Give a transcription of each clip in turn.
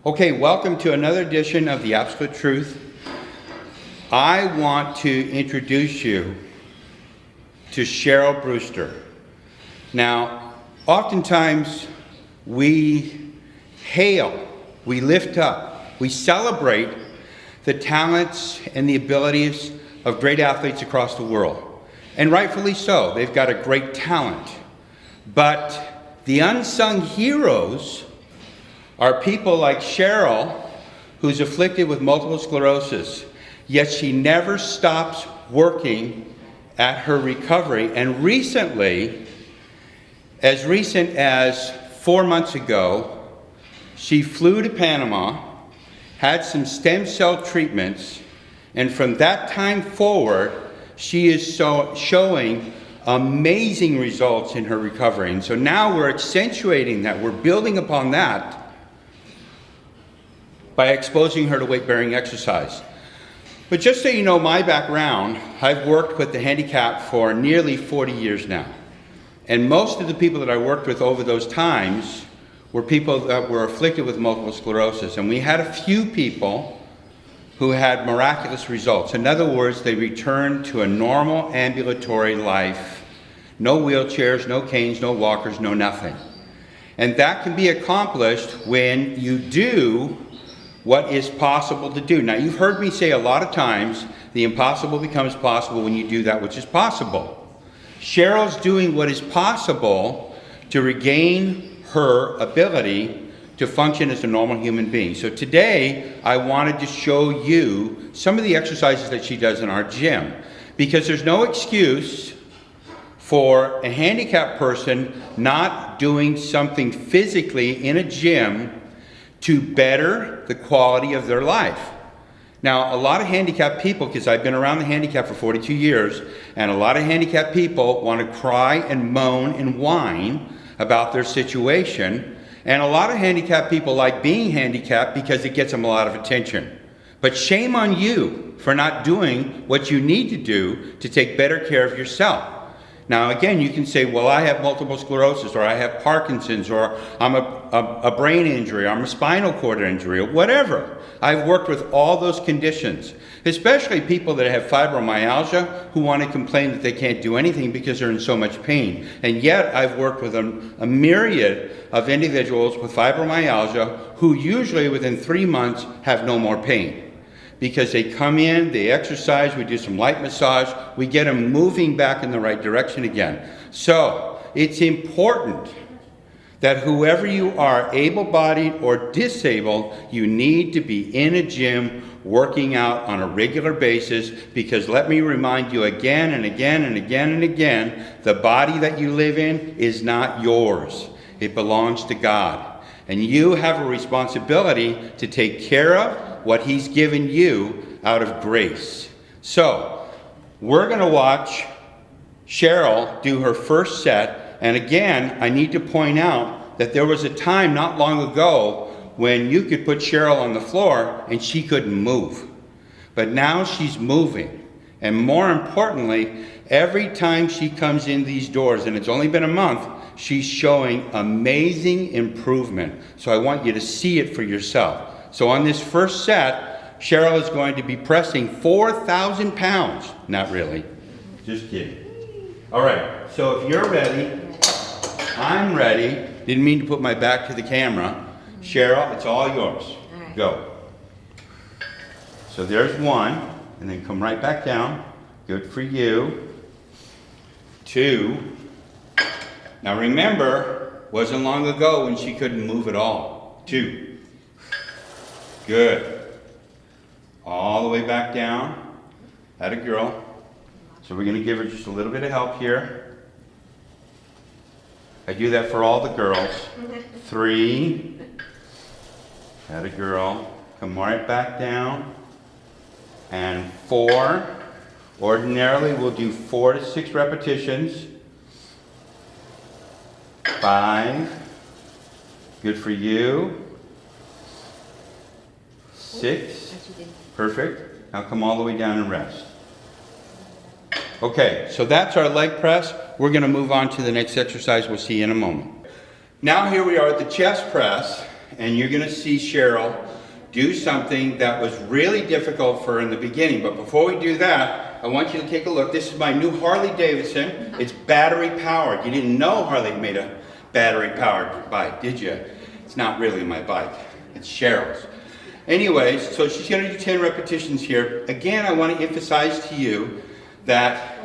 Okay, welcome to another edition of The Absolute Truth. I want to introduce you to Cheryl Brewster. Now, oftentimes we hail, we lift up, we celebrate the talents and the abilities of great athletes across the world. And rightfully so, they've got a great talent. But the unsung heroes are people like Cheryl, who's afflicted with multiple sclerosis, yet she never stops working at her recovery. And recently, as recent as 4 months ago, she flew to Panama, had some stem cell treatments, and from that time forward, she is showing amazing results in her recovery. And so now we're accentuating that, we're building upon that by exposing her to weight-bearing exercise. But just so you know my background, I've worked with the handicapped for nearly 40 years now. And most of the people that I worked with over those times were people that were afflicted with multiple sclerosis. And we had a few people who had miraculous results. In other words, they returned to a normal ambulatory life. No wheelchairs, no canes, no walkers, no nothing. And that can be accomplished when you do what is possible to do. Now, you've heard me say a lot of times, the impossible becomes possible when you do that which is possible. Cheryl's doing what is possible to regain her ability to function as a normal human being. So today, I wanted to show you some of the exercises that she does in our gym, because there's no excuse for a handicapped person not doing something physically in a gym to better the quality of their life. Now, a lot of handicapped people, because I've been around the handicap for 42 years, and a lot of handicapped people want to cry and moan and whine about their situation, and a lot of handicapped people like being handicapped because it gets them a lot of attention. But shame on you for not doing what you need to do to take better care of yourself. Now, again, you can say, well, I have multiple sclerosis, or I have Parkinson's, or I'm a brain injury, I'm a spinal cord injury, or whatever. I've worked with all those conditions, especially people that have fibromyalgia who want to complain that they can't do anything because they're in so much pain. And yet, I've worked with a myriad of individuals with fibromyalgia who usually within 3 months have no more pain. Because they come in, they exercise, we do some light massage, we get them moving back in the right direction again. So, it's important that whoever you are, able-bodied or disabled, you need to be in a gym working out on a regular basis, because let me remind you again and again and again and again, the body that you live in is not yours. It belongs to God. And you have a responsibility to take care of what He's given you out of grace. So, we're going to watch Cheryl do her first set. And again, I need to point out that there was a time not long ago when you could put Cheryl on the floor and she couldn't move. But now she's moving. And more importantly, every time she comes in these doors, and it's only been a month, she's showing amazing improvement. So I want you to see it for yourself. So on this first set, Cheryl is going to be pressing 4,000 pounds. Not really, just kidding. All right, so if you're ready, I'm ready. Didn't mean to put my back to the camera. Cheryl, it's all yours. All right. Go. So there's one, and then come right back down. Good for you. 2. Now remember, wasn't long ago when she couldn't move at all. 2. Good. All the way back down. Atta girl. So we're going to give her just a little bit of help here. I do that for all the girls. 3. Atta girl. Come right back down. And 4. Ordinarily we'll do 4 to 6 repetitions. 5. Good for you. 6. Perfect. Now come all the way down and rest. Okay, so that's our leg press. We're going to move on to the next exercise. We'll see you in a moment. Now here we are at the chest press. and you're gonna see Cheryl do something that was really difficult for her in the beginning. But before we do that, I want you to take a look. This is my new Harley Davidson. It's battery powered. You didn't know Harley made a battery powered bike, did you? It's not really my bike, it's Cheryl's. Anyways, so she's gonna do 10 repetitions here. Again, I wanna emphasize to you that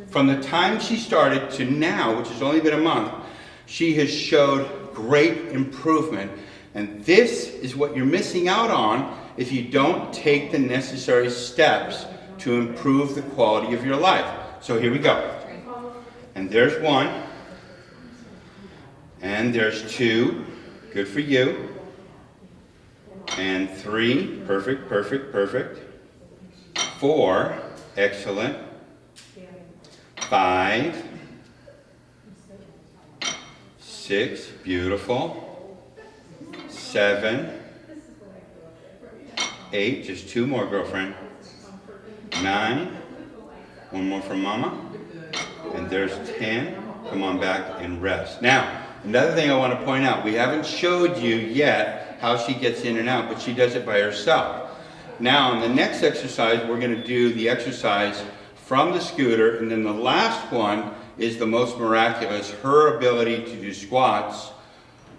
from the time she started to now, which has only been a month, she has showed great improvement. And this is what you're missing out on if you don't take the necessary steps to improve the quality of your life. So here we go. And there's 1. And there's 2. Good for you. And 3. Perfect, perfect, perfect. 4. Excellent. 5. 6. Beautiful. 7. 8. Just 2 more, girlfriend. 9. 1 more from Mama. And there's 10. Come on back and rest. Now, another thing I want to point out, we haven't showed you yet how she gets in and out, but she does it by herself. Now, in the next exercise, we're going to do the exercise from the scooter, and then the last one is the most miraculous, her ability to do squats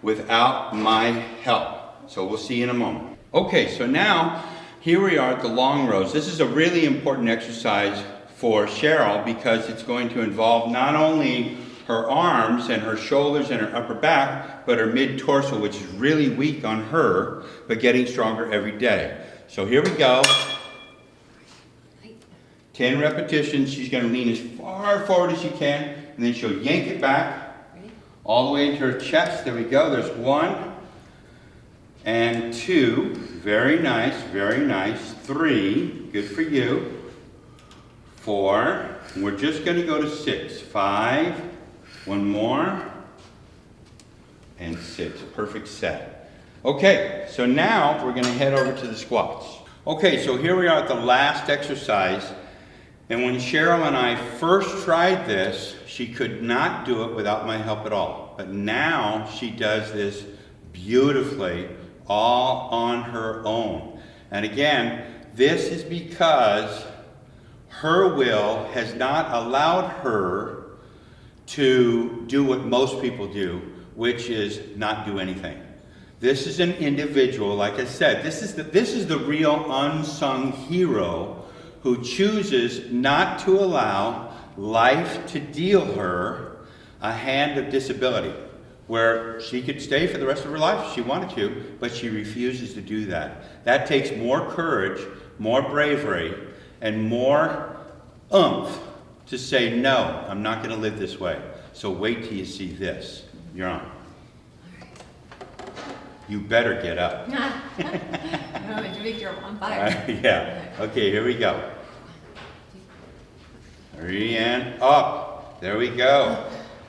without my help. So we'll see in a moment. Okay, so now here we are at the long rows. This is a really important exercise for Cheryl because it's going to involve not only her arms and her shoulders and her upper back, but her mid-torso, which is really weak on her, but getting stronger every day. So here we go. 10 repetitions. She's going to lean as far forward as she can, and then she'll yank it back all the way into her chest. There we go. There's 1 and 2. Very nice, very nice. 3. Good for you. 4. And we're just going to go to 6. 5. 1 more. And 6. Perfect set. Okay, so now we're going to head over to the squats. Okay, so here we are at the last exercise. And when Cheryl and I first tried this, she could not do it without my help at all. But now she does this beautifully, all on her own. And again, this is because her will has not allowed her to do what most people do, which is not do anything. This is an individual, like I said, this is the real unsung hero who chooses not to allow life to deal her a hand of disability, where she could stay for the rest of her life if she wanted to, but she refuses to do that. That takes more courage, more bravery, and more oomph to say, no, I'm not going to live this way. So wait till you see this. You're on. You better get up. You're on fire. Yeah. Okay, here we go. 3 and up. There we go.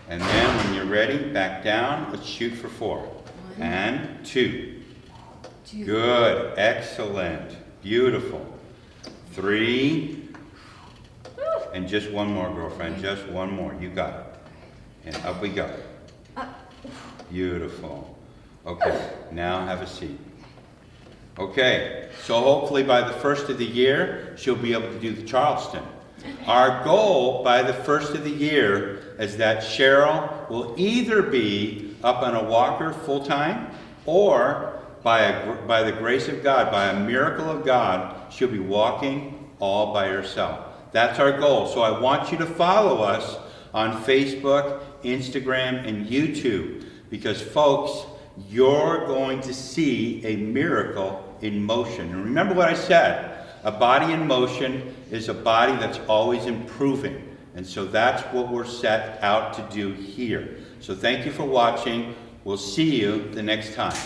And then when you're ready, back down. Let's shoot for 4. 1 and 2. 2. Good. Excellent. Beautiful. 3. And just 1 more, girlfriend. Just 1 more. You got it. And up we go. Beautiful. Okay, now have a seat. Okay, so hopefully by the first of the year, she'll be able to do the Charleston. Our goal by the first of the year is that Cheryl will either be up on a walker full-time, or by the grace of God, by a miracle of God, she'll be walking all by herself. That's our goal. So I want you to follow us on Facebook, Instagram, and YouTube, because folks, you're going to see a miracle in motion. And remember what I said, a body in motion is a body that's always improving. And so that's what we're set out to do here. So thank you for watching. We'll see you the next time.